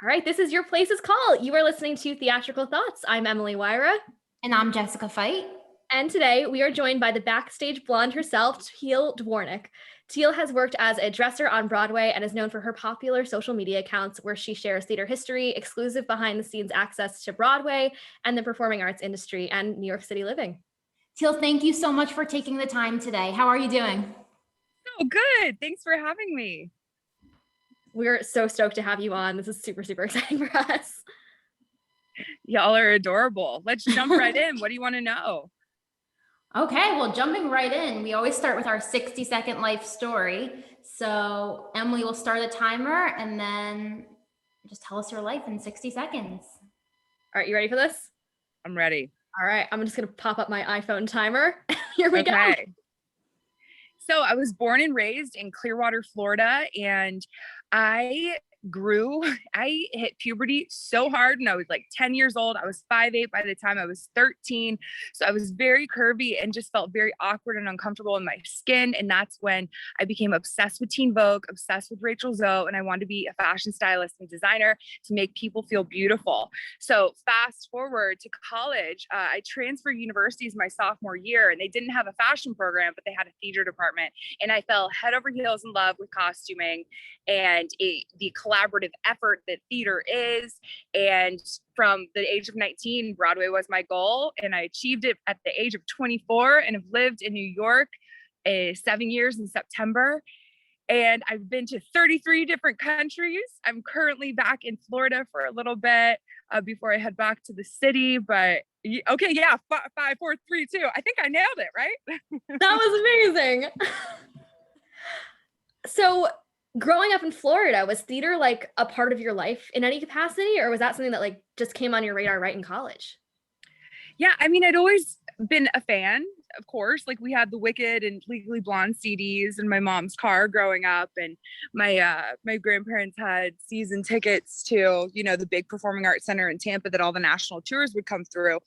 All right, this is Your Place's Call. You are listening to Theatrical Thoughts. I'm Emily Wyra. And I'm Jessica Fight. And today we are joined by the Backstage Blonde herself, Teale Dvornik. Teale has worked as a dresser on Broadway and is known for her popular social media accounts where she shares theater history, exclusive behind-the-scenes access to Broadway and the performing arts industry and New York City living. Teale, thank you so much for taking the time today. How are you doing? Oh, good. Thanks for having me. We're so stoked to have you on. This is super, super exciting for us. Y'all are adorable. Let's jump right in. What do you want to know? Okay, well, jumping right in, we always start with our 60-second life story. So Emily will start a timer and then just tell us your life in 60 seconds. All right, you ready for this? I'm ready. All right, I'm just going to pop up my iPhone timer. Here we go. So I was born and raised in Clearwater, Florida, and I hit puberty so hard when I was like 10 years old. I was 5'8" by the time I was 13. So I was very curvy and just felt very awkward and uncomfortable in my skin. And that's when I became obsessed with Teen Vogue, obsessed with Rachel Zoe, and I wanted to be a fashion stylist and designer to make people feel beautiful. So fast forward to college, I transferred universities my sophomore year, and they didn't have a fashion program, but they had a theater department. And I fell head over heels in love with costuming and the collaborative effort that theater is. And from the age of 19, Broadway was my goal. And I achieved it at the age of 24 and have lived in New York 7 years in September. And I've been to 33 different countries. I'm currently back in Florida for a little bit before I head back to the city. But okay, yeah, 5, 4, 3, 2. I think I nailed it, right? That was amazing. So growing up in Florida, was theater like a part of your life in any capacity, or was that something that like just came on your radar right in college? Yeah, I mean, I'd always been a fan, of course. Like we had the Wicked and Legally Blonde CDs in my mom's car growing up, and my grandparents had season tickets to, the big performing arts center in Tampa that all the national tours would come through.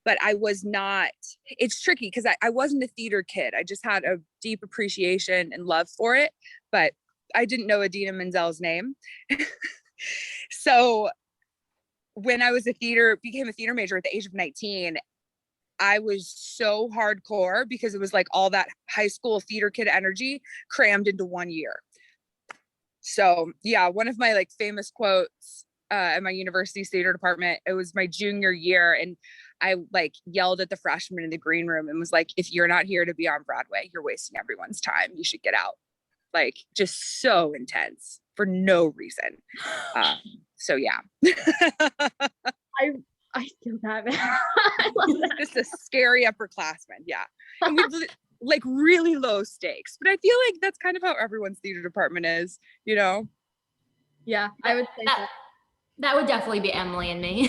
But I was not, it's tricky because I wasn't a theater kid. I just had a deep appreciation and love for it, but I didn't know Idina Menzel's name. So when I became a theater major at the age of 19, I was so hardcore because it was like all that high school theater kid energy crammed into 1 year. So yeah, one of my like famous quotes in my university's theater department, it was my junior year, and I like yelled at the freshmen in the green room and was like, if you're not here to be on Broadway, you're wasting everyone's time. You should get out. Like just so intense for no reason. So yeah. I feel that, man. I love that. Just a scary upperclassman. Yeah. And we like really low stakes, but I feel like that's kind of how everyone's theater department is, Yeah, I would say so. That would definitely be Emily and me.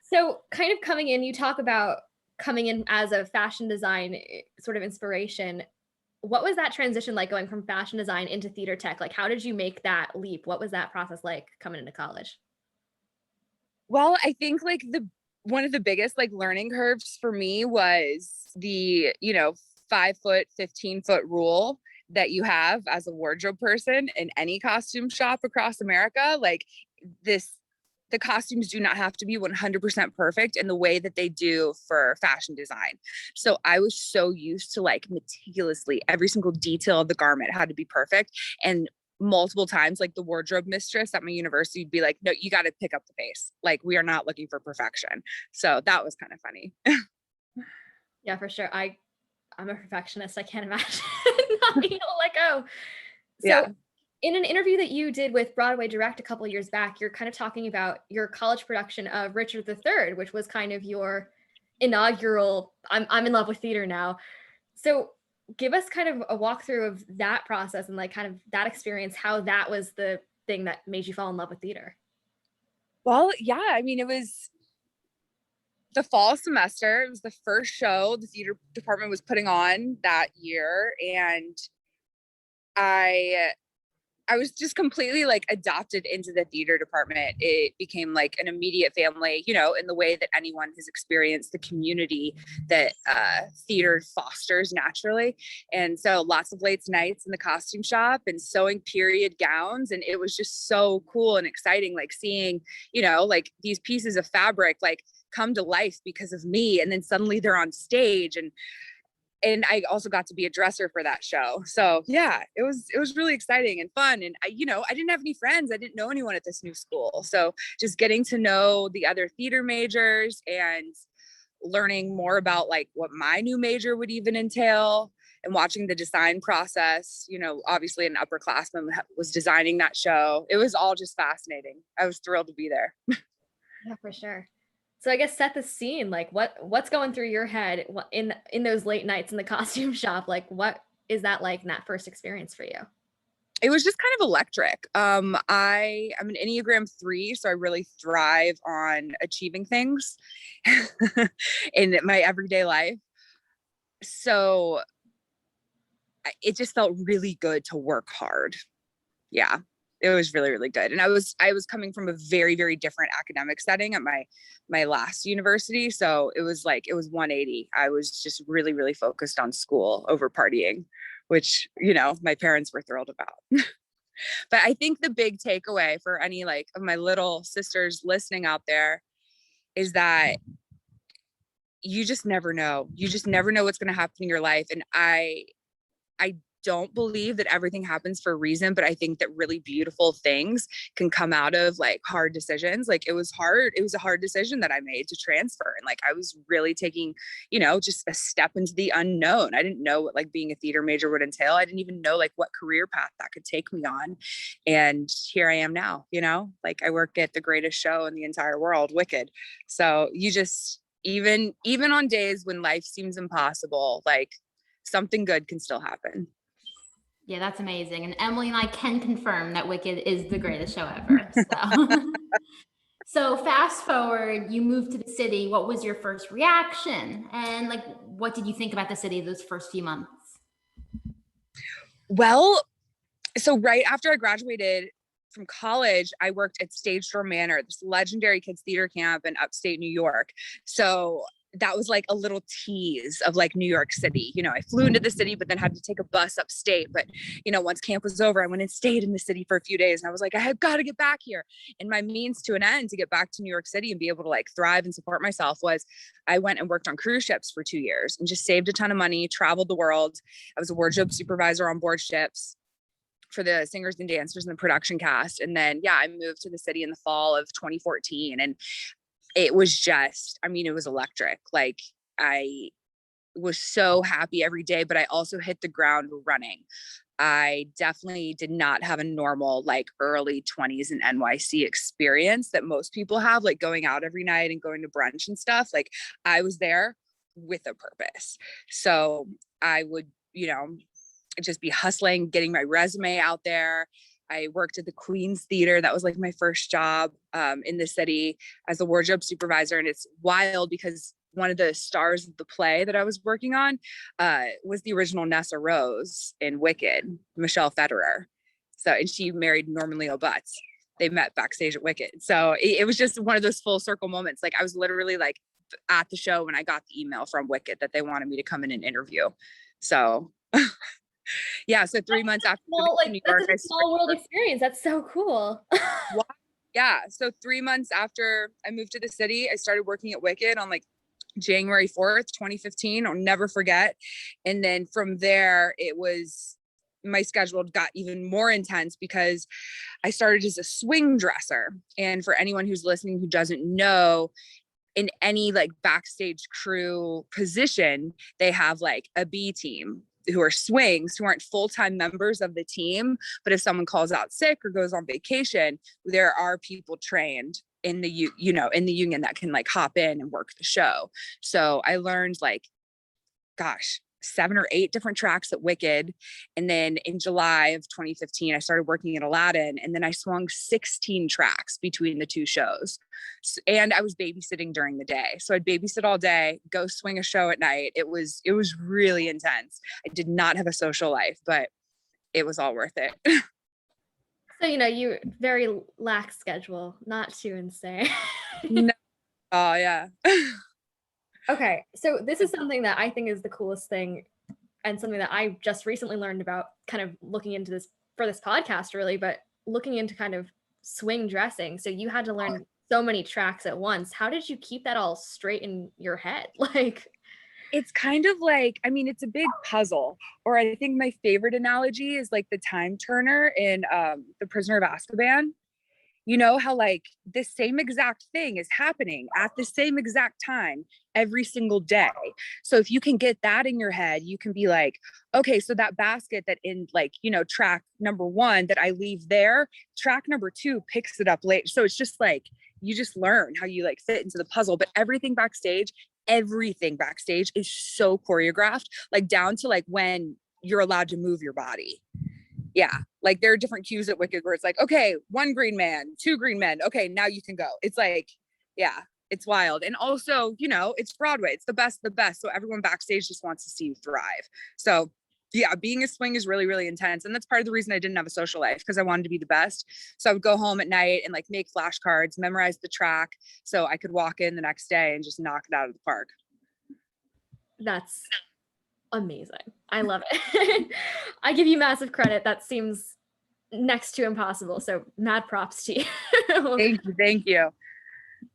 So kind of coming in, you talk about coming in as a fashion design sort of inspiration. What was that transition like going from fashion design into theater tech? Like, how did you make that leap? What was that process like coming into college? Well, I think like one of the biggest like learning curves for me was the, 5 foot, 15-foot rule that you have as a wardrobe person in any costume shop across America. Like the costumes do not have to be 100% perfect in the way that they do for fashion design. So I was so used to like meticulously every single detail of the garment had to be perfect. And multiple times, like the wardrobe mistress at my university would be like, no, you got to pick up the pace. Like we are not looking for perfection. So that was kind of funny. Yeah, for sure. I'm a perfectionist. I can't imagine not being able to let go. So yeah. In an interview that you did with Broadway Direct a couple of years back, you're kind of talking about your college production of Richard III, which was kind of your inaugural, I'm in love with theater now. So give us kind of a walkthrough of that process and like kind of that experience, how that was the thing that made you fall in love with theater. Well, yeah, I mean, it was the fall semester. It was the first show the theater department was putting on that year. And I I was just completely like adopted into the theater department. It became like an immediate family, you know, in the way that anyone has experienced the community that theater fosters naturally. And so lots of late nights in the costume shop and sewing period gowns. And it was just so cool and exciting, like seeing, you know, like these pieces of fabric, like come to life because of me. And then suddenly they're on stage, and I also got to be a dresser for that show. So yeah, it was really exciting and fun. And I, you know, I didn't have any friends. I didn't know anyone at this new school. So just getting to know the other theater majors and learning more about like what my new major would even entail, and watching the design process, you know, obviously an upperclassman was designing that show. It was all just fascinating. I was thrilled to be there. Yeah, for sure. So I guess set the scene. Like what's going through your head in those late nights in the costume shop? Like what is that like in that first experience for you? It was just kind of electric. I'm an Enneagram 3, so I really thrive on achieving things in my everyday life. So it just felt really good to work hard. Yeah, it was really, really good. And I was coming from a very, very different academic setting at my last university. So it was 180. I was just really, really focused on school over partying, which, you know, my parents were thrilled about. But I think the big takeaway for any like of my little sisters listening out there is that you just never know. You just never know what's going to happen in your life. And I don't believe that everything happens for a reason, but I think that really beautiful things can come out of like hard decisions. Like it was hard. It was a hard decision that I made to transfer. And like, I was really taking, you know, just a step into the unknown. I didn't know what like being a theater major would entail. I didn't even know like what career path that could take me on. And here I am now, you know, like I work at the greatest show in the entire world, Wicked. So you just, even on days when life seems impossible, like something good can still happen. Yeah, that's amazing. And Emily and I can confirm that Wicked is the greatest show ever. So, so fast forward, you moved to the city. What was your first reaction? And like, what did you think about the city those first few months? Well, so right after I graduated from college, I worked at Stage Door Manor, this legendary kids theater camp in upstate New York. So that was like a little tease of like New York City. You know, I flew into the city, but then had to take a bus upstate. But, you know, once camp was over, I went and stayed in the city for a few days. And I was like, I have got to get back here. And my means to an end to get back to New York City and be able to like thrive and support myself was I went and worked on cruise ships for 2 years and just saved a ton of money, traveled the world. I was a wardrobe supervisor on board ships for the singers and dancers and the production cast. And then, yeah, I moved to the city in the fall of 2014. And it was just, I mean, it was electric. Like I was so happy every day, but I also hit the ground running. I definitely did not have a normal like early 20s in NYC experience that most people have, like going out every night and going to brunch and stuff. Like I was there with a purpose. So I would, you know, just be hustling, getting my resume out there. I worked at the Queen's Theater. That was like my first job in the city as a wardrobe supervisor. And it's wild because one of the stars of the play that I was working on was the original Nessa Rose in Wicked, Michelle Federer. So, and she married Norman Leo Butts. They met backstage at Wicked. So it was just one of those full circle moments. Like I was literally like at the show when I got the email from Wicked that they wanted me to come in and interview. So yeah, so 3 months after New York, that's a small world experience. That's so cool. Yeah, so 3 months after I moved to the city, I started working at Wicked on like January 4th, 2015. I'll never forget. And then from there, my schedule got even more intense because I started as a swing dresser. And for anyone who's listening who doesn't know, in any like backstage crew position, they have like a B team who are swings, who aren't full-time members of the team. But if someone calls out sick or goes on vacation, there are people trained in the, in the union that can like hop in and work the show. So I learned like, gosh, 7 or 8 different tracks at Wicked. And then in July of 2015, I started working at Aladdin, and then I swung 16 tracks between the 2 shows. And I was babysitting during the day. So I'd babysit all day, go swing a show at night. It was really intense. I did not have a social life, but it was all worth it. So, you very lax schedule, not too insane. No. Oh yeah. Okay, so this is something that I think is the coolest thing and something that I just recently learned about, kind of looking into this for this podcast really, but looking into kind of swing dressing. So you had to learn so many tracks at once. How did you keep that all straight in your head? Like, It's kind of like, I mean, it's a big puzzle. Or I think my favorite analogy is like the time turner in The Prisoner of Azkaban. You know how like the same exact thing is happening at the same exact time every single day. So if you can get that in your head, you can be like, okay, so that basket that in like, track number 1 that I leave there, track number 2 picks it up later. So it's just like, you just learn how you like fit into the puzzle. But everything backstage is so choreographed, like down to like when you're allowed to move your body. Yeah, like there are different cues at Wicked where it's like, okay, 1 green man, 2 green men, okay, now you can go. It's like, yeah, it's wild. And also, it's Broadway, it's the best of the best, so everyone backstage just wants to see you thrive. So yeah, being a swing is really, really intense, and that's part of the reason I didn't have a social life, because I wanted to be the best. So I would go home at night and like make flashcards, memorize the track, so I could walk in the next day and just knock it out of the park. that's amazing. I love it. I give you massive credit. That seems next to impossible. So mad props to you. Thank you.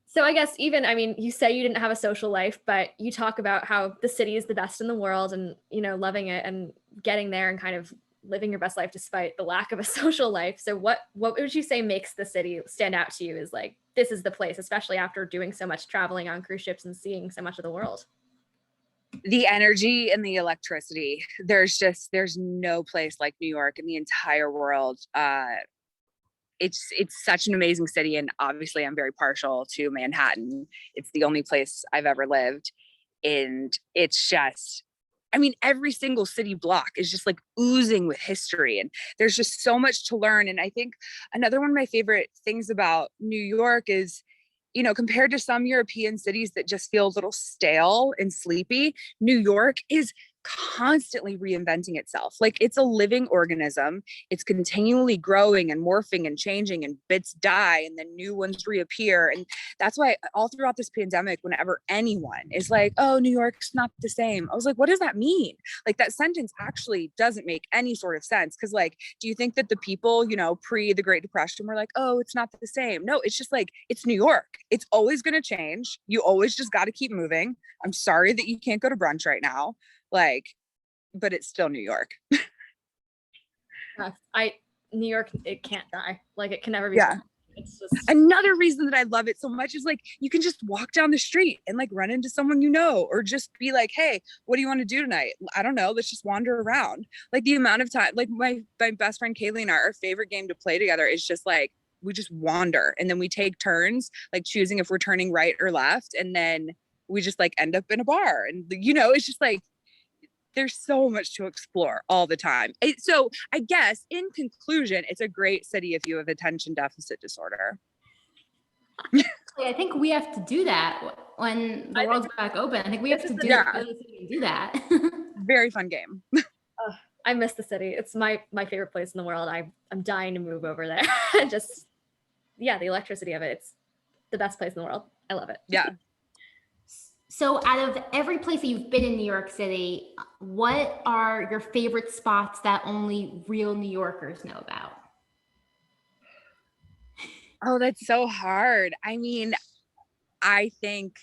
So I guess you say you didn't have a social life, but you talk about how the city is the best in the world and, loving it and getting there and kind of living your best life despite the lack of a social life. So what would you say makes the city stand out to you as like, this is the place, especially after doing so much traveling on cruise ships and seeing so much of the world? The energy and the electricity. There's no place like New York in the entire world. It's such an amazing city, and obviously I'm very partial to Manhattan. It's the only place I've ever lived, and it's just, I mean, every single city block is just like oozing with history, and there's just so much to learn. And I think another one of my favorite things about New York is, compared to some European cities that just feel a little stale and sleepy, New York is constantly reinventing itself. Like it's a living organism. It's continually growing and morphing and changing, and bits die and then new ones reappear. And that's why all throughout this pandemic, whenever anyone is like, oh, New York's not the same, I was like, what does that mean? Like that sentence actually doesn't make any sort of sense. Cause like, do you think that the people, pre the Great Depression were like, oh, it's not the same? No, it's just like, it's New York. It's always going to change. You always just got to keep moving. I'm sorry that you can't go to brunch right now. Like, but it's still New York. New York, it can't die. Like it can never be. Yeah. It's just another reason that I love it so much is like, you can just walk down the street and like run into someone, or just be like, hey, what do you want to do tonight? I don't know. Let's just wander around. Like the amount of time, like my best friend Kaylee and our favorite game to play together is just like, we just wander and then we take turns, like choosing if we're turning right or left. And then we just like end up in a bar and, it's just like, there's so much to explore all the time. So I guess in conclusion, it's a great city if you have attention deficit disorder. I think we have to do that when the world's back open. I think we have to do that. Very fun game. I miss the city. It's my favorite place in the world. I'm dying to move over there. Just, the electricity of it. It's the best place in the world. I love it. Yeah. So out of every place that you've been in New York City, what are your favorite spots that only real New Yorkers know about? Oh, that's so hard. I mean, I think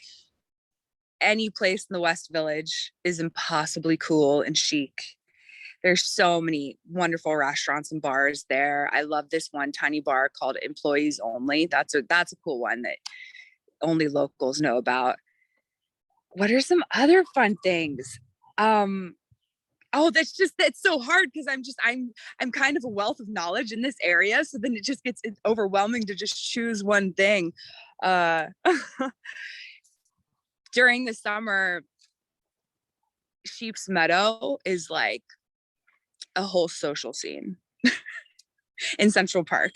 any place in the West Village is impossibly cool and chic. There's so many wonderful restaurants and bars there. I love this one tiny bar called Employees Only. That's a cool one that only locals know about. What are some other fun things? That's so hard because I'm kind of a wealth of knowledge in this area. So then it's overwhelming to just choose one thing. During the summer, Sheep's Meadow is like a whole social scene in Central Park.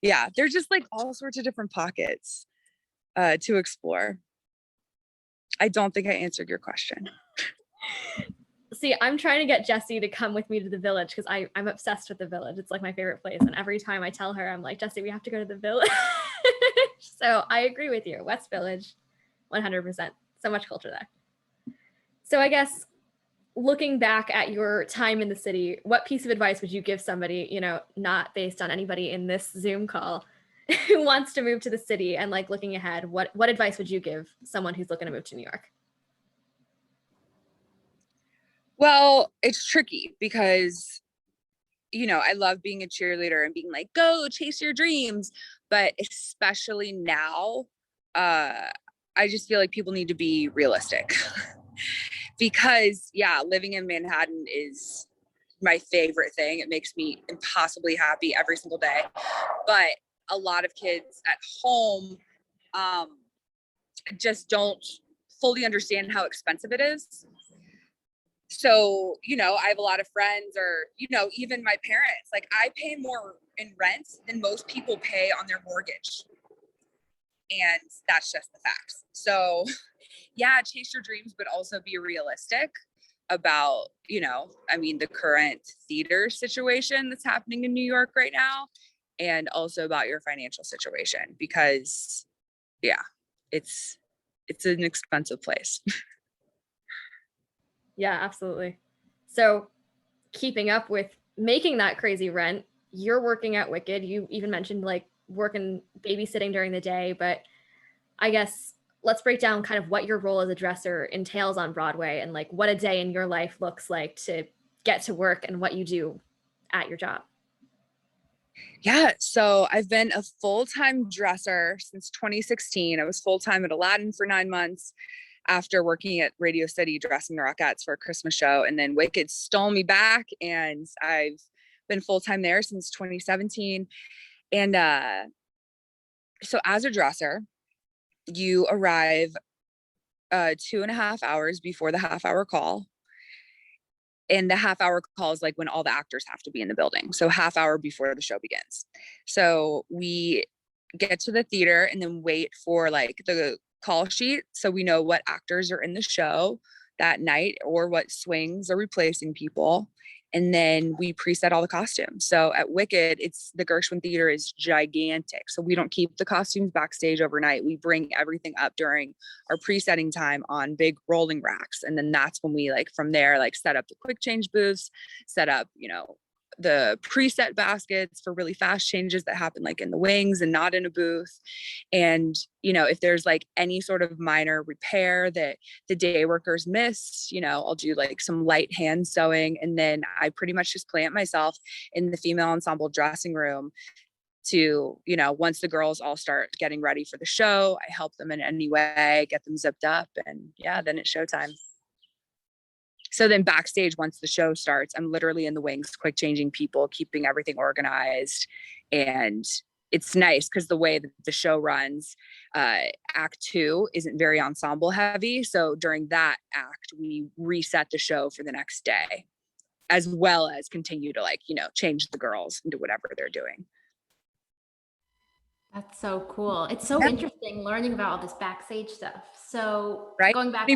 Yeah, there's just like all sorts of different pockets to explore. I don't think I answered your question. See, I'm trying to get Jessie to come with me to the Village because I'm obsessed with the Village. It's like my favorite place. And every time I tell her, I'm like, Jessie, we have to go to the Village. So I agree with you. West Village, 100%. So much culture there. So I guess looking back at your time in the city, what piece of advice would you give somebody, you know, not based on anybody in this Zoom call, who wants to move to the city and like looking ahead? What advice would you give someone who's looking to move to New York? Well, it's tricky because, you know, I love being a cheerleader and being like, go chase your dreams. But especially now, I just feel like people need to be realistic because, yeah, living in Manhattan is my favorite thing. It makes me impossibly happy every single day. But a lot of kids at home just don't fully understand how expensive it is. So, you know, I have a lot of friends, or, you know, even my parents, like I pay more in rent than most people pay on their mortgage. And that's just the facts. So yeah, chase your dreams, but also be realistic about, you know, I mean, the current theater situation that's happening in New York right now, and also about your financial situation, because yeah, it's an expensive place. Yeah, absolutely. So keeping up with making that crazy rent, you're working at Wicked. You even mentioned like working babysitting during the day, but I guess let's break down kind of what your role as a dresser entails on Broadway and like what a day in your life looks like to get to work and what you do at your job. Yeah, so I've been a full-time dresser since 2016. I was full-time at Aladdin for 9 months after working at Radio City dressing the Rockettes for a Christmas show. And then Wicked stole me back, and I've been full-time there since 2017. And so as a dresser, you arrive 2.5 hours before the half-hour call. And the half-hour call is like when all the actors have to be in the building. So half hour before the show begins. So we get to the theater and then wait for like the call sheet, so we know what actors are in the show that night or what swings are replacing people. And then we preset all the costumes. So at Wicked, the Gershwin Theater is gigantic. So we don't keep the costumes backstage overnight. We bring everything up during our presetting time on big rolling racks. And then that's when we like from there, like set up the quick change booths, set up, you know, the preset baskets for really fast changes that happen like in the wings and not in a booth. And, you know, if there's like any sort of minor repair that the day workers miss, you know, I'll do like some light hand sewing. And then I pretty much just plant myself in the female ensemble dressing room to, you know, once the girls all start getting ready for the show, I help them in any way, get them zipped up, and yeah, then it's showtime. So then backstage, once the show starts, I'm literally in the wings, quick changing people, keeping everything organized. And it's nice because the way that the show runs, act 2 isn't very ensemble heavy. So during that act, we reset the show for the next day, as well as continue to like, you know, change the girls into whatever they're doing. That's so cool. It's so interesting learning about all this backstage stuff. So right? going back,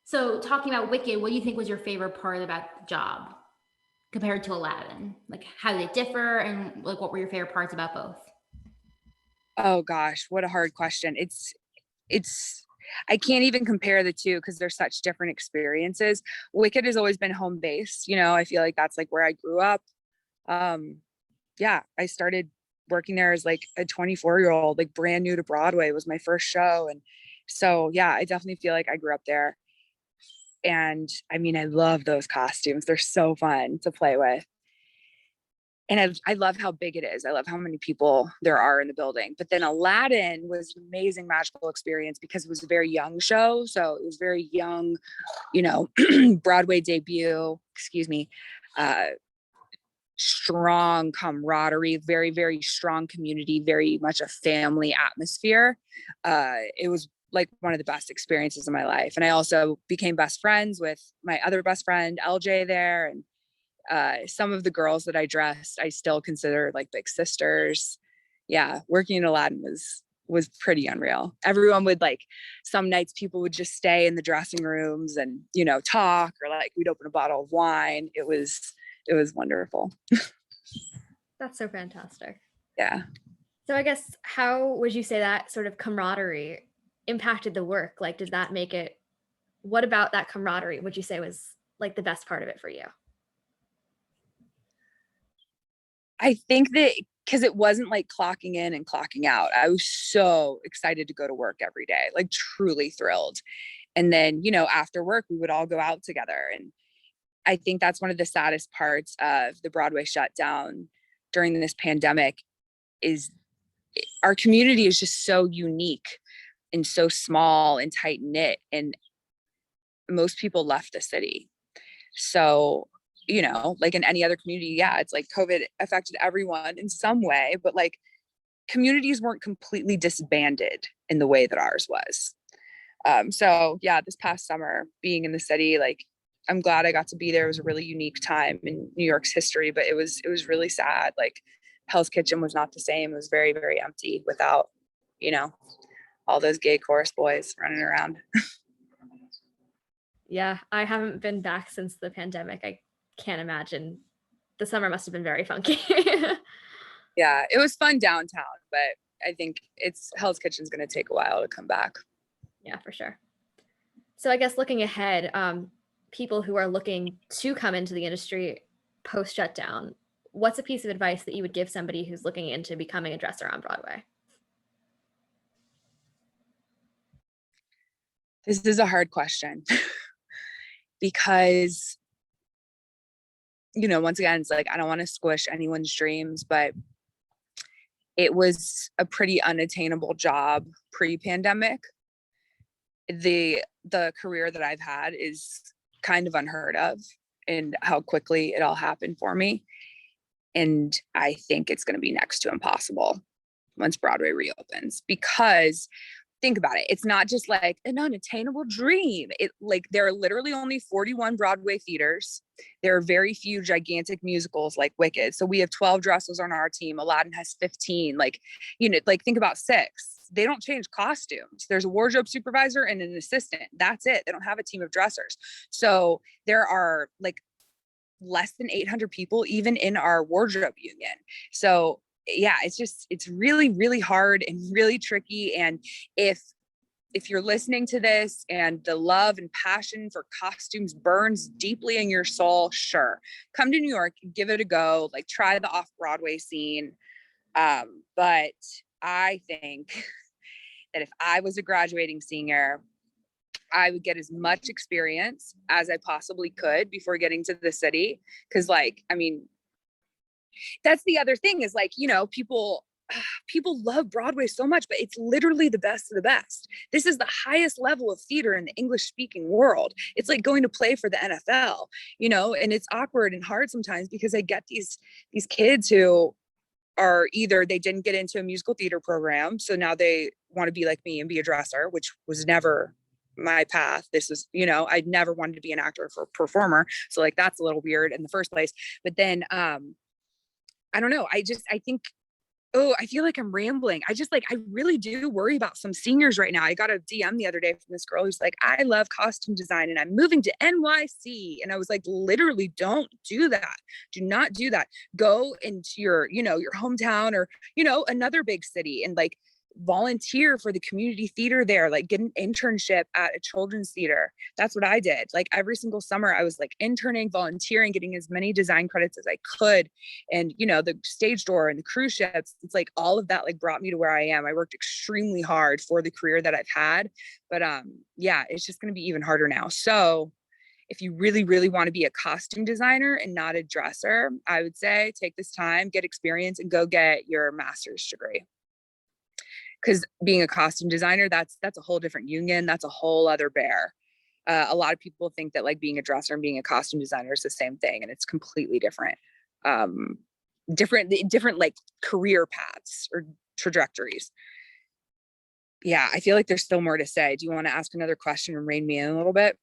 so talking about Wicked, what do you think was your favorite part about the job compared to Aladdin? Like, how did it differ, and like, what were your favorite parts about both? Oh gosh, what a hard question. I can't even compare the two because they're such different experiences. Wicked has always been home based. You know, I feel like that's like where I grew up. Yeah, I started working there as like a 24-year-old, like brand new to Broadway. It was my first show. And so, yeah, I definitely feel like I grew up there. And I mean, I love those costumes. They're so fun to play with. And I love how big it is. I love how many people there are in the building. But then Aladdin was an amazing magical experience because it was a very young show. So it was very young, you know, Broadway debut, strong camaraderie, very, very strong community, very much a family atmosphere. It was like one of the best experiences of my life. And I also became best friends with my other best friend, LJ, there. And some of the girls that I dressed, I still consider like big sisters. Yeah, working in Aladdin was pretty unreal. Everyone would like, some nights people would just stay in the dressing rooms and, you know, talk, or like we'd open a bottle of wine. It was wonderful. That's so fantastic. Yeah. So I guess, how would you say that sort of camaraderie impacted the work? Like, did that make it, what about that camaraderie would you say was like the best part of it for you? I think that because it wasn't like clocking in and clocking out, I was so excited to go to work every day, like truly thrilled. And then, you know, after work, we would all go out together. And I think that's one of the saddest parts of the Broadway shutdown during this pandemic is our community is just so unique and so small and tight knit. And most people left the city. So, you know, like in any other community, yeah, it's like COVID affected everyone in some way, but like communities weren't completely disbanded in the way that ours was. So yeah, this past summer being in the city, like I'm glad I got to be there. It was a really unique time in New York's history, but it was really sad. Like Hell's Kitchen was not the same. It was very, very empty without, you know, all those gay chorus boys running around. Yeah, I haven't been back since the pandemic. I can't imagine. The summer must have been very funky. Yeah, it was fun downtown, but I think Hell's Kitchen's going to take a while to come back. Yeah, for sure. So I guess looking ahead, people who are looking to come into the industry post shutdown, what's a piece of advice that you would give somebody who's looking into becoming a dresser on Broadway? This is a hard question because, you know, once again, it's like, I don't want to squish anyone's dreams, but it was a pretty unattainable job pre-pandemic. The career that I've had is kind of unheard of, and how quickly it all happened for me. And I think it's going to be next to impossible once Broadway reopens, because think about it. It's not just like an unattainable dream. It like there are literally only 41 Broadway theaters. There are very few gigantic musicals like Wicked. So we have 12 dressers on our team. Aladdin has 15. Like, you know, like think about 6. They don't change costumes. There's a wardrobe supervisor and an assistant. That's it. They don't have a team of dressers. So there are like less than 800 people even in our wardrobe union. So yeah, it's really, really hard and really tricky. And if you're listening to this and the love and passion for costumes burns deeply in your soul, sure, come to New York, give it a go, like try the off-Broadway scene. But I think that if I was a graduating senior, I would get as much experience as I possibly could before getting to the city. Cause like, I mean, that's the other thing is like, you know, people love Broadway so much, but it's literally the best of the best. This is the highest level of theater in the English speaking world. It's like going to play for the NFL, you know, and it's awkward and hard sometimes because I get these kids who are either they didn't get into a musical theater program, so now they want to be like me and be a dresser, which was never my path. This is, you know, I'd never wanted to be an actor or performer. So like, that's a little weird in the first place. But then, I don't know. I think, oh, I feel like I'm rambling. I really do worry about some seniors right now. I got a DM the other day from this girl who's like, I love costume design and I'm moving to NYC. And I was like, literally don't do that. Do not do that. Go into your, you know, your hometown or, you know, another big city and like volunteer for the community theater there, like get an internship at a children's theater. That's what I did. Like every single summer I was like interning, volunteering, getting as many design credits as I could. And, you know, the stage door and the cruise ships, it's like all of that like brought me to where I am. I worked extremely hard for the career that I've had, but yeah, it's just going to be even harder now. So if you really, really want to be a costume designer and not a dresser, I would say take this time, get experience, and go get your master's degree. Because being a costume designer, that's a whole different union. That's a whole other bear. A lot of people think that like being a dresser and being a costume designer is the same thing, and it's completely different. Different like career paths or trajectories. Yeah, I feel like there's still more to say. Do you want to ask another question and rein me in a little bit?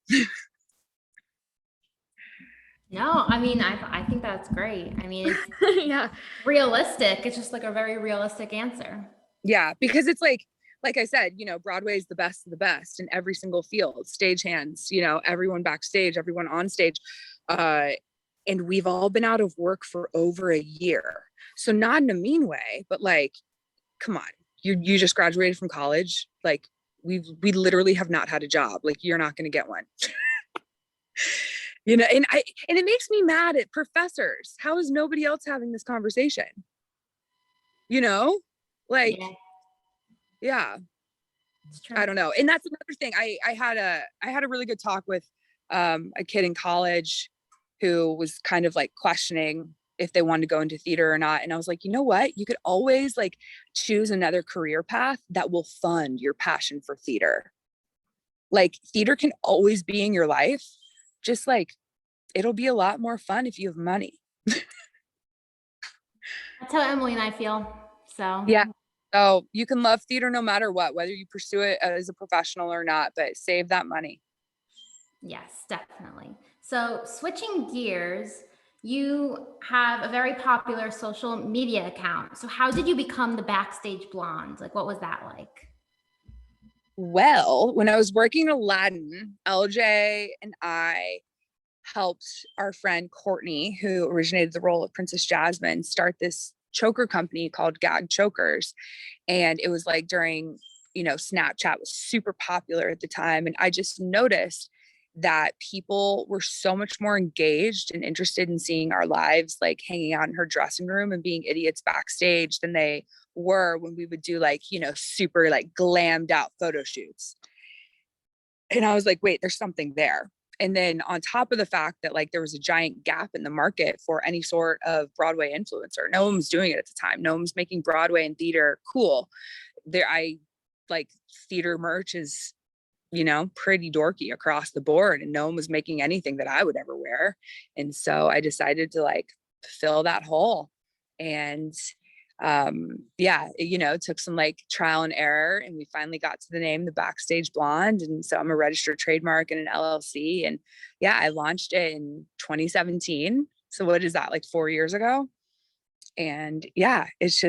No, I mean, I think that's great. I mean, it's Yeah. realistic. It's just like a very realistic answer. Yeah, because it's like, like I said, Broadway is the best of the best in every single field, stagehands, everyone backstage, everyone on stage. And we've all been out of work for over a year. So not in a mean way, but like, come on, you just graduated from college. Like we literally have not had a job. Like you're not going to get one. And it makes me mad at professors. How is nobody else having this conversation? Like, yeah, I don't know. And that's another thing. I had a really good talk with a kid in college who was kind of like questioning if they wanted to go into theater or not. And I was like, you know what? You could always like choose another career path that will fund your passion for theater. Like theater can always be in your life. Just like, it'll be a lot more fun if you have money. That's how Emily and I feel. So yeah. So you can love theater no matter what, whether you pursue it as a professional or not, but save that money. Yes, definitely. So switching gears, you have a very popular social media account. So how did you become the Backstage Blonde? Like, what was that like? Well, when I was working in Aladdin, LJ and I helped our friend Courtney, who originated the role of Princess Jasmine, start this choker company called Gag Chokers. And it was like during, Snapchat was super popular at the time. And I just noticed that people were so much more engaged and interested in seeing our lives, like hanging out in her dressing room and being idiots backstage than they were when we would do like, super like glammed out photo shoots. And I was like, wait, there's something there. And then on top of the fact that like there was a giant gap in the market for any sort of Broadway influencer, no one was doing it at the time. No one was making Broadway and theater cool. I like theater merch is, pretty dorky across the board, and no one was making anything that I would ever wear. And so I decided to like fill that hole. And it took some like trial and error, and we finally got to the name, the Backstage Blonde. And so I'm a registered trademark and an LLC. And yeah, I launched it in 2017. So what is that, like 4 years ago? And yeah, it's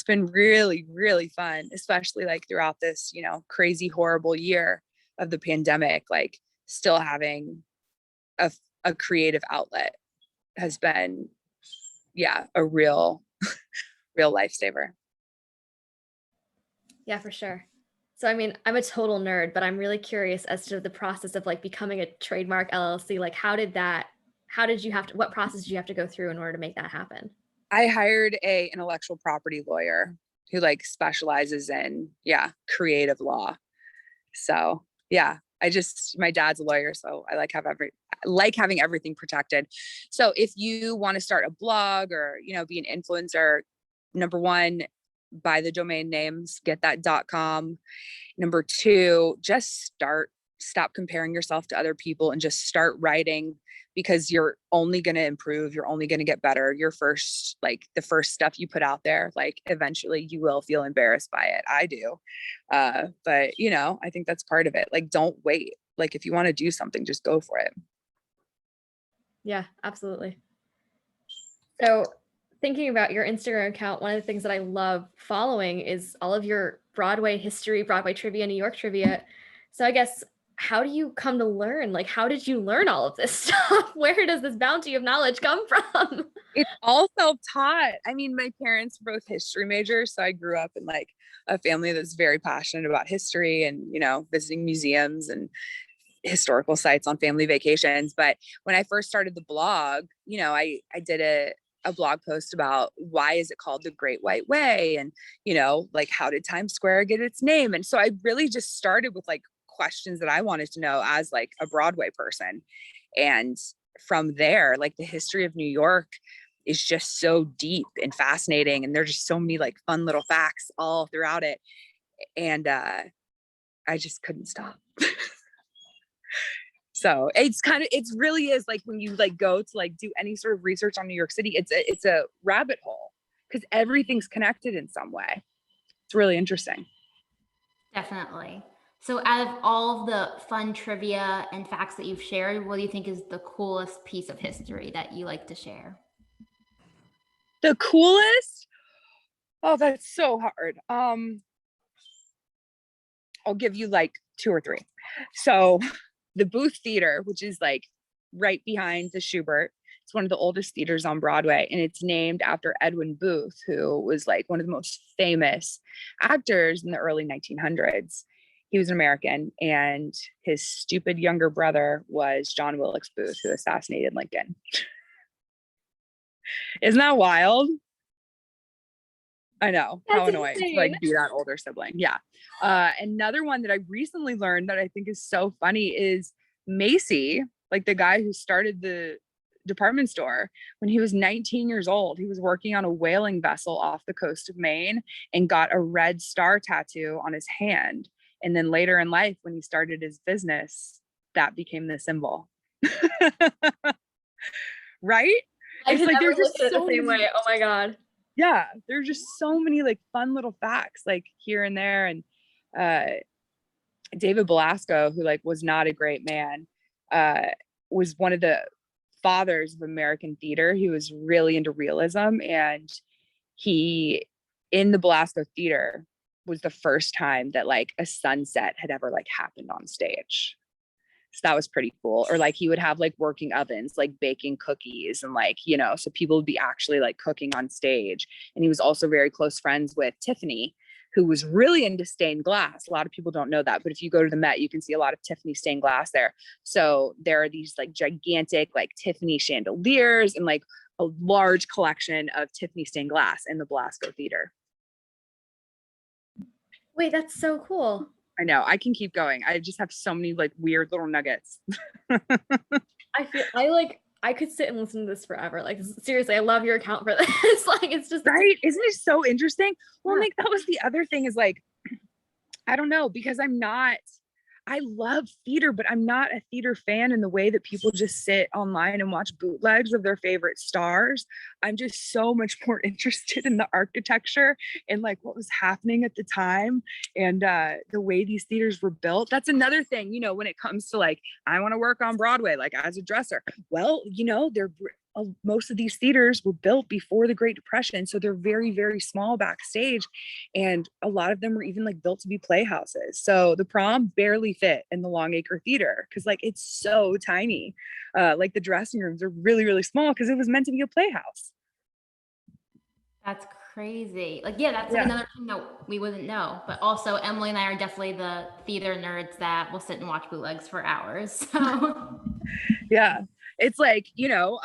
been really, really fun, especially like throughout this, crazy, horrible year of the pandemic. Like still having a creative outlet has been, a real lifesaver. Yeah, for sure. So, I mean, I'm a total nerd, but I'm really curious as to the process of like becoming a trademark LLC. Like, what process did you have to go through in order to make that happen? I hired a intellectual property lawyer who like specializes in, creative law. So yeah, my dad's a lawyer, so I like having everything protected. So if you want to start a blog or, be an influencer, number one, buy the domain names, get that .com. Number two, just stop comparing yourself to other people and just start writing, because you're only going to improve. You're only going to get better. The first stuff you put out there, like eventually you will feel embarrassed by it. I do. But I think that's part of it. Like, don't wait. Like if you want to do something, just go for it. Yeah, absolutely. So thinking about your Instagram account, one of the things that I love following is all of your Broadway history, Broadway trivia, New York trivia. So I guess, how do you come to learn? Like, how did you learn all of this stuff? Where does this bounty of knowledge come from? It's all self-taught. I mean, my parents were both history majors, so I grew up in like a family that's very passionate about history and, visiting museums and historical sites on family vacations. But when I first started the blog, I did a blog post about why is it called the Great White Way, and like how did Times Square get its name. And so I really just started with like questions that I wanted to know as like a Broadway person. And from there, like the history of New York is just so deep and fascinating, and there's just so many like fun little facts all throughout it. And I just couldn't stop. So it really is like when you like go to like do any sort of research on New York City, it's a rabbit hole, because everything's connected in some way. It's really interesting. Definitely. So out of all of the fun trivia and facts that you've shared, what do you think is the coolest piece of history that you like to share? The coolest? Oh, that's so hard. I'll give you like 2 or 3. So the Booth Theater, which is like right behind the Schubert, it's one of the oldest theaters on Broadway, and it's named after Edwin Booth, who was like one of the most famous actors in the early 1900s. He was an American, and his stupid younger brother was John Wilkes Booth, who assassinated Lincoln. Isn't that wild? I know. That's how annoying insane. to like be that older sibling. Yeah. Another one that I recently learned that I think is so funny is Macy, like the guy who started the department store. When he was 19 years old, he was working on a whaling vessel off the coast of Maine and got a red star tattoo on his hand. And then later in life, when he started his business, that became the symbol. Right? I It's can like never there's look just at it so the same many, way. Oh my God. yeah, there's just so many like fun little facts like here and there. And David Belasco, who like was not a great man, was one of the fathers of American theater. He was really into realism, and he, in the Belasco Theater, was the first time that like a sunset had ever like happened on stage. So that was pretty cool. Or like he would have like working ovens, like baking cookies, and like, you know, so people would be actually like cooking on stage. And he was also very close friends with Tiffany, who was really into stained glass. A lot of people don't know that, but if you go to the Met, you can see a lot of Tiffany stained glass there. So there are these like gigantic like Tiffany chandeliers and like a large collection of Tiffany stained glass in the Belasco Theater. Wait, that's so cool. I know, I can keep going. I just have so many like weird little nuggets. I could sit and listen to this forever. Like seriously, I love your account for this. Like it's just Right? Isn't it so interesting? Well, Yeah. like that was the other thing is like, I don't know, because I love theater, but I'm not a theater fan in the way that people just sit online and watch bootlegs of their favorite stars. I'm just so much more interested in the architecture and like what was happening at the time and the way these theaters were built. That's another thing, you know, when it comes to like, I want to work on Broadway, like as a dresser. Well, you know, most of these theaters were built before the Great Depression, so they're very, very small backstage, and a lot of them were even like built to be playhouses. So the prom barely fit in the Longacre Theater because like it's so tiny. Like the dressing rooms are really, really small because it was meant to be a playhouse. That's crazy. Like, yeah, that's like another thing that we wouldn't know. But also, Emily and I are definitely the theater nerds that will sit and watch bootlegs for hours. So, Yeah, it's like, you know,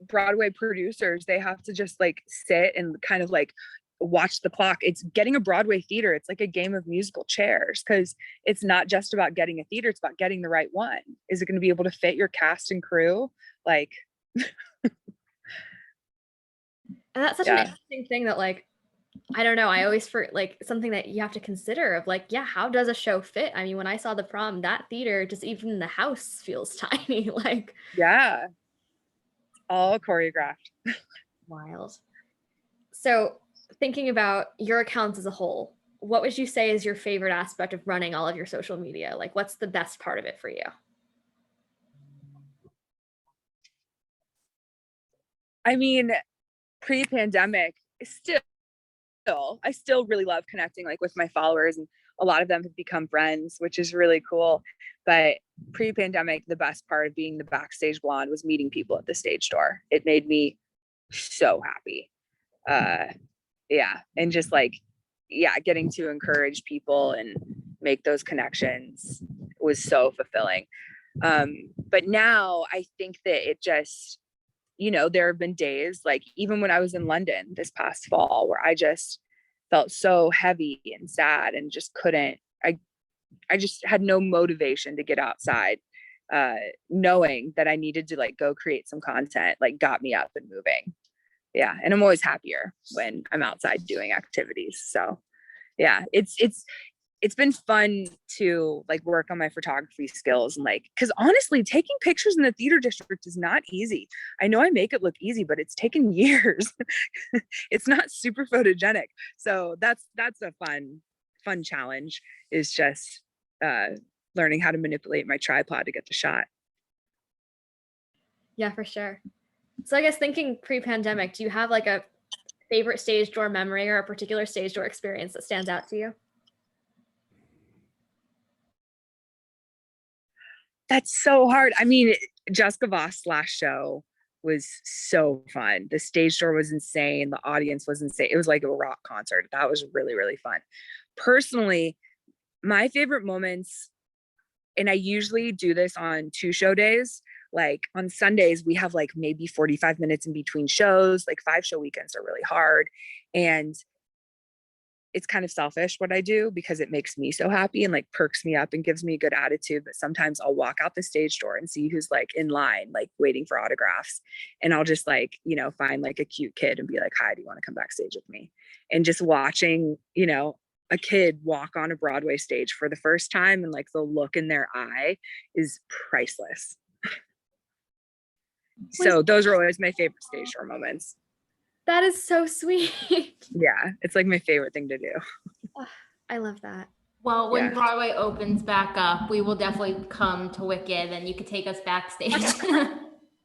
Broadway producers, they have to just like sit and kind of like watch the clock. It's getting a Broadway theater. It's like a game of musical chairs because it's not just about getting a theater. It's about getting the right one. Is it going to be able to fit your cast and crew? Like, and that's such an interesting thing that like I don't know. I always for like something that you have to consider of like, yeah, how does a show fit? I mean, when I saw the prom, that theater, just even the house feels tiny. Like, yeah, all choreographed. Wild. So, thinking about your accounts as a whole, what would you say is your favorite aspect of running all of your social media? Like, what's the best part of it for you? I mean, pre-pandemic, I still really love connecting like with my followers, and a lot of them have become friends, which is really cool. But pre-pandemic, the best part of being the Backstage Blonde was meeting people at the stage door. It made me so happy. Yeah, and just like, yeah, getting to encourage people and make those connections was so fulfilling. But now I think that it just, you know, there have been days like even when I was in London this past fall where I just felt so heavy and sad and just couldn't, I just had no motivation to get outside. Knowing that I needed to like go create some content like got me up and moving. Yeah, and I'm always happier when I'm outside doing activities. So yeah, it's been fun to like work on my photography skills and like, because honestly, taking pictures in the theater district is not easy. I know I make it look easy, but it's taken years. It's not super photogenic. So that's a fun challenge, is just learning how to manipulate my tripod to get the shot. Yeah, for sure. So I guess thinking pre-pandemic, do you have like a favorite stage door memory or a particular stage door experience that stands out to you? That's so hard. I mean, Jessica Voss last show was so fun. The stage door was insane. The audience was insane. It was like a rock concert. That was really, really fun. Personally, my favorite moments, and I usually do this on 2 show days. Like on Sundays, we have like maybe 45 minutes in between shows. Like 5 show weekends are really hard. And it's kind of selfish what I do because it makes me so happy and like perks me up and gives me a good attitude. But sometimes I'll walk out the stage door and see who's like in line, like waiting for autographs. And I'll just like, find like a cute kid and be like, hi, do you want to come backstage with me? And just watching, a kid walk on a Broadway stage for the first time and like the look in their eye is priceless. So those are always my favorite stage door moments. That is so sweet. Yeah, it's like my favorite thing to do. Oh, I love that. Well, when Broadway opens back up, we will definitely come to Wicked and you could take us backstage.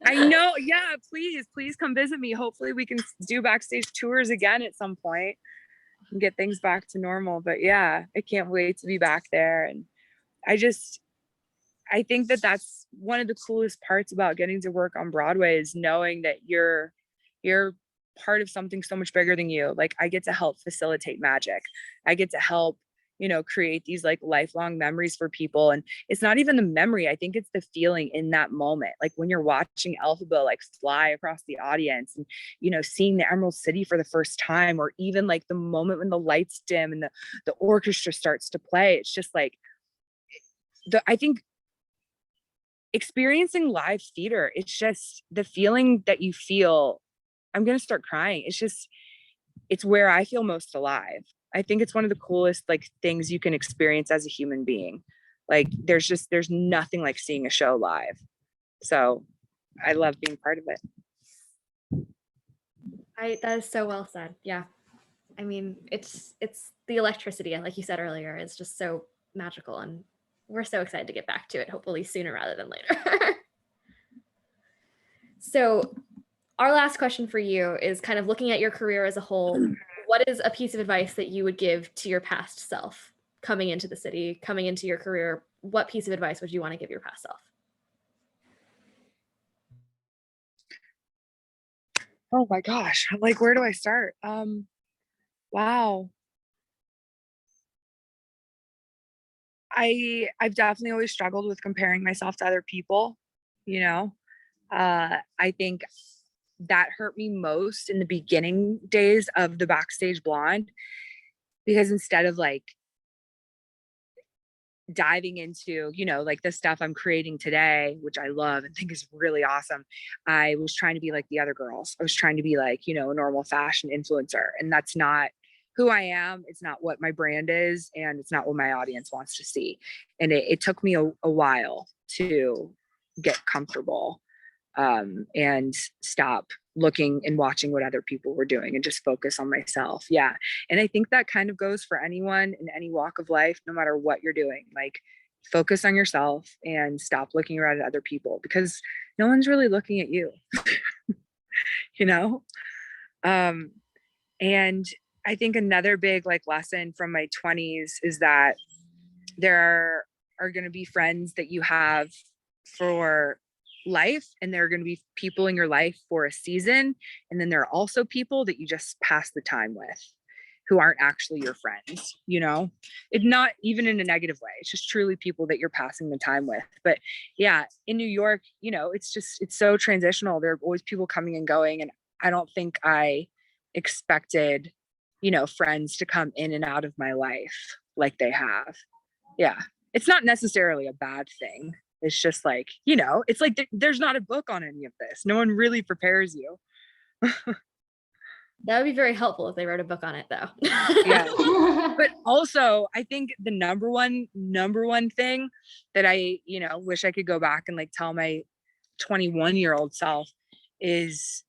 I know. Yeah, please come visit me. Hopefully we can do backstage tours again at some point and get things back to normal. But yeah, I can't wait to be back there. And I think that that's one of the coolest parts about getting to work on Broadway is knowing that you're part of something so much bigger than you. Like I get to help facilitate magic. I get to help, create these like lifelong memories for people. And it's not even the memory. I think it's the feeling in that moment. Like when you're watching Elphaba like fly across the audience and, seeing the Emerald City for the first time, or even like the moment when the lights dim and the orchestra starts to play. It's just like I think experiencing live theater, it's just the feeling that you feel. I'm going to start crying. It's where I feel most alive. I think it's one of the coolest like things you can experience as a human being. Like there's nothing like seeing a show live. So I love being part of it. That is so well said. Yeah. I mean, it's the electricity, like you said earlier, is just so magical, and we're so excited to get back to it, hopefully sooner rather than later. So our last question for you is kind of looking at your career as a whole. What is a piece of advice that you would give to your past self coming into the city, coming into your career? What piece of advice would you want to give your past self? Oh my gosh. Like, where do I start? Wow. I've definitely always struggled with comparing myself to other people, I think that hurt me most in the beginning days of the Backstage Blonde, because instead of like diving into, like the stuff I'm creating today, which I love and think is really awesome, I was trying to be like the other girls. I was trying to be like, a normal fashion influencer. And that's not who I am. It's not what my brand is. And it's not what my audience wants to see. And it took me a while to get comfortable and stop looking and watching what other people were doing and just focus on myself. Yeah. And I think that kind of goes for anyone in any walk of life, no matter what you're doing. Like focus on yourself and stop looking around at other people, because no one's really looking at you. And I think another big like lesson from my 20s is that there are going to be friends that you have for life, and there are going to be people in your life for a season, and then there are also people that you just pass the time with who aren't actually your friends. It's not even in a negative way, it's just truly people that you're passing the time with. But yeah, in New York, it's so transitional. There are always people coming and going, and I don't think I expected friends to come in and out of my life like they have. Yeah, it's not necessarily a bad thing. It's just like, it's like there's not a book on any of this. No one really prepares you. That would be very helpful if they wrote a book on it, though. Yeah. But also, I think the number one thing that I, wish I could go back and like tell my 21-year-old self is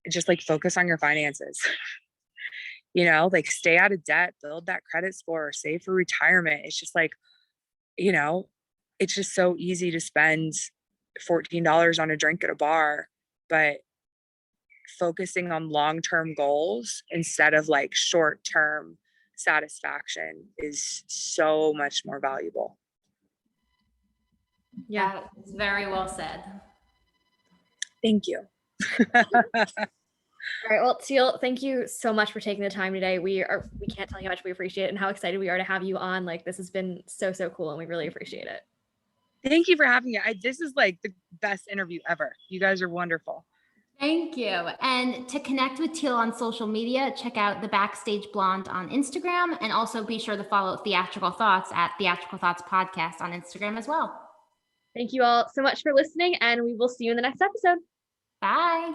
just like focus on your finances. Like stay out of debt, build that credit score, save for retirement. It's just like, it's just so easy to spend $14 on a drink at a bar, but focusing on long-term goals instead of like short-term satisfaction is so much more valuable. Yeah. That is very well said. Thank you. All right. Well, Teale, thank you so much for taking the time today. We can't tell you how much we appreciate it and how excited we are to have you on. Like, this has been so, so cool, and we really appreciate it. Thank you for having me. This is like the best interview ever. You guys are wonderful. Thank you. And to connect with Teale on social media, check out the Backstage Blonde on Instagram, and also be sure to follow Theatrical Thoughts at Theatrical Thoughts Podcast on Instagram as well. Thank you all so much for listening, and we will see you in the next episode. Bye.